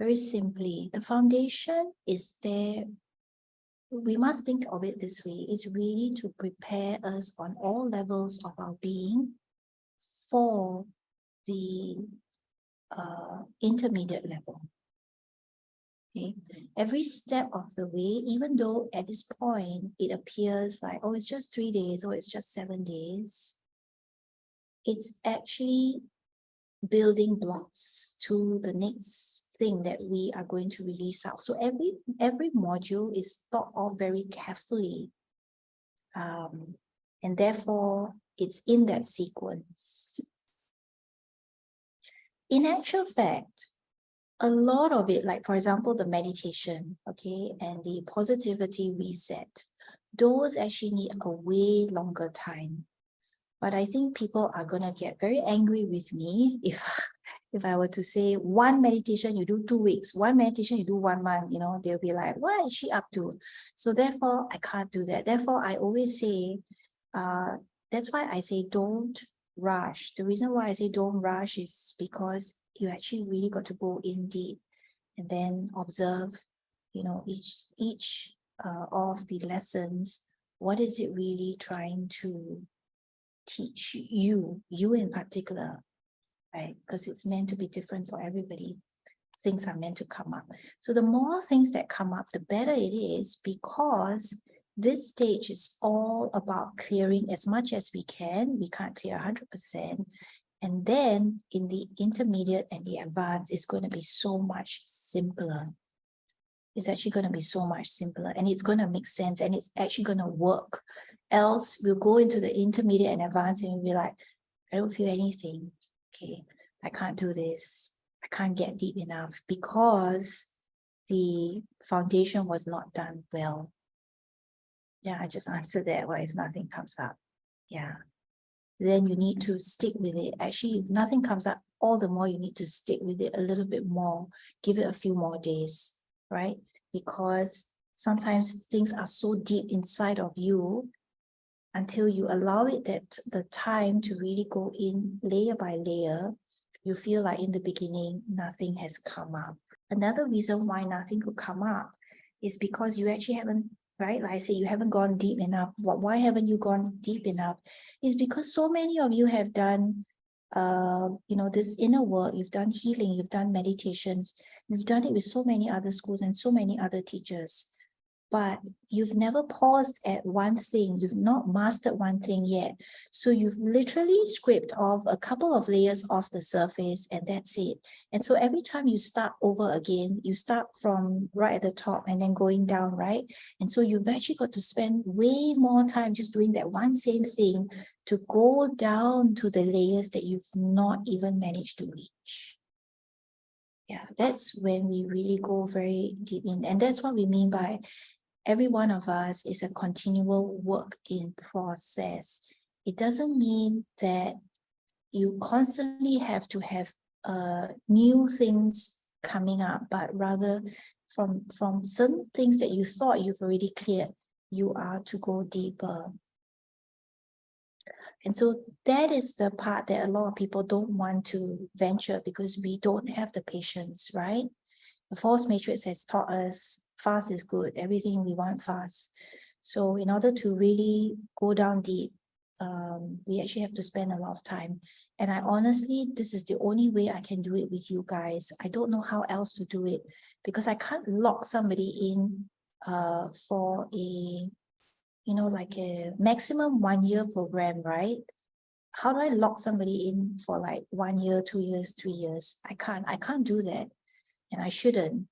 very simply, the foundation is there. We must think of it this way. It's really to prepare us on all levels of our being for the intermediate level. Okay. Every step of the way, even though at this point it appears like, oh, it's just 3 days, or it's just 7 days, it's actually building blocks to the next thing that we are going to release out. So every module is thought of very carefully, and therefore it's in that sequence. In actual fact, a lot of it, like for example, the meditation, okay, and the positivity reset, those actually need a way longer time. But I think people are going to get very angry with me if I were to say one meditation you do 2 weeks, one meditation you do 1 month, they'll be like, what is she up to? So therefore, I can't do that. Therefore, I always say, that's why I say don't rush. The reason why I say don't rush is because you actually really got to go in deep and then observe, each of the lessons. What is it really trying to teach you in particular, right? Because it's meant to be different for everybody. Things are meant to come up. So the more things that come up, the better it is, because this stage is all about clearing as much as we can. We can't clear 100%. And then in the intermediate and the advanced, it's going to be so much simpler. It's actually going to be so much simpler, and it's going to make sense, and it's actually going to work. Else we'll go into the intermediate and advanced and we'll be like, I don't feel anything. Okay, I can't do this. I can't get deep enough because the foundation was not done well. Yeah, I just answered that. What if nothing comes up? Yeah. Then you need to stick with it. Actually, if nothing comes up, all the more you need to stick with it a little bit more. Give it a few more days, right? Because sometimes things are so deep inside of you, until you allow it the time to really go in layer by layer, you feel like in the beginning, nothing has come up. Another reason why nothing could come up is because you actually haven't, right? Like I say, you haven't gone deep enough. Why haven't you gone deep enough? Is because so many of you have done, this inner work. You've done healing, you've done meditations, you've done it with so many other schools and so many other teachers. But you've never paused at one thing. You've not mastered one thing yet. So you've literally scraped off a couple of layers off the surface, and that's it. And so every time you start over again, you start from right at the top and then going down, right? And so you've actually got to spend way more time just doing that one same thing to go down to the layers that you've not even managed to reach. Yeah, that's when we really go very deep in. And that's what we mean by every one of us is a continual work in process. It doesn't mean that you constantly have to have new things coming up, but rather from certain things that you thought you've already cleared, you are to go deeper. And so that is the part that a lot of people don't want to venture, because we don't have the patience, right? The false matrix has taught us fast is good, everything we want fast. So in order to really go down deep, we actually have to spend a lot of time. And I honestly, this is the only way I can do it with you guys. I don't know how else to do it, because I can't lock somebody in for a, like a maximum 1 year program, right? How do I lock somebody in for like 1 year, 2 years, 3 years? I can't do that. And I shouldn't.